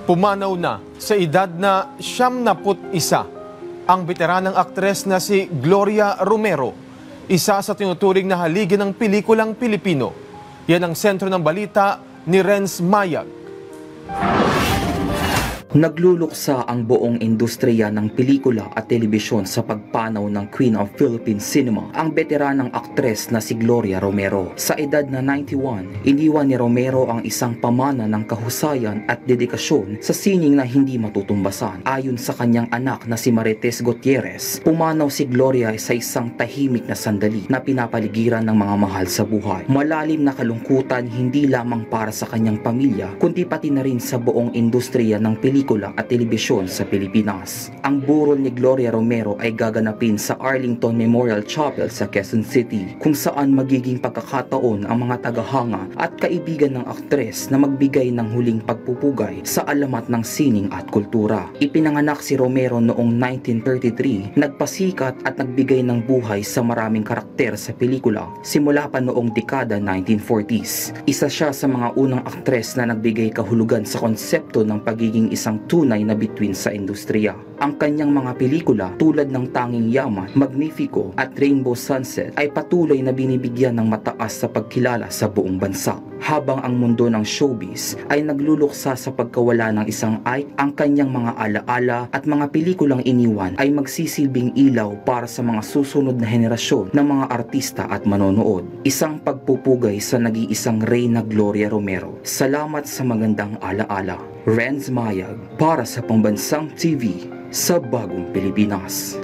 Pumanaw na sa edad na 71 ang veteranang aktres na si Gloria Romero, isa sa tinuturing na haligi ng pelikulang Pilipino. Yan ang sentro ng balita ni Renz Mayag. Nagluluksa ang buong industriya ng pelikula at telebisyon sa pagpanaw ng Queen of Philippine Cinema, ang veteranang aktres na si Gloria Romero. Sa edad na 91, iniwan ni Romero ang isang pamana ng kahusayan at dedikasyon sa sining na hindi matutumbasan. Ayon sa kanyang anak na si Marites Gutierrez, pumanaw si Gloria sa isang tahimik na sandali na pinapaligiran ng mga mahal sa buhay. Malalim na kalungkutan hindi lamang para sa kanyang pamilya, kundi pati na rin sa buong industriya ng pelikula at telebisyon sa Pilipinas. Ang burol ni Gloria Romero ay gaganapin sa Arlington Memorial Chapel sa Quezon City, kung saan magiging pagkakataon ang mga tagahanga at kaibigan ng aktres na magbigay ng huling pagpupugay sa alamat ng sining at kultura. Ipinanganak si Romero noong 1933, nagpasikat at nagbigay ng buhay sa maraming karakter sa pelikula simula pa noong dekada 1940s. Isa siya sa mga unang aktres na nagbigay kahulugan sa konsepto ng pagiging isang tunay na bituin sa industriya. Ang kanyang mga pelikula tulad ng Tanging Yaman, Magnifico at Rainbow Sunset ay patuloy na binibigyan ng mataas sa pagkilala sa buong bansa. Habang ang mundo ng showbiz ay nagluluksa sa pagkawala ng isang icon, ang kanyang mga alaala at mga pelikulang iniwan ay magsisilbing ilaw para sa mga susunod na henerasyon ng mga artista at manonood. Isang pagpupugay sa nag-iisang reyna Gloria Romero. Salamat sa magandang alaala. Renz Mayag para sa Pambansang TV sa Bagong Pilipinas.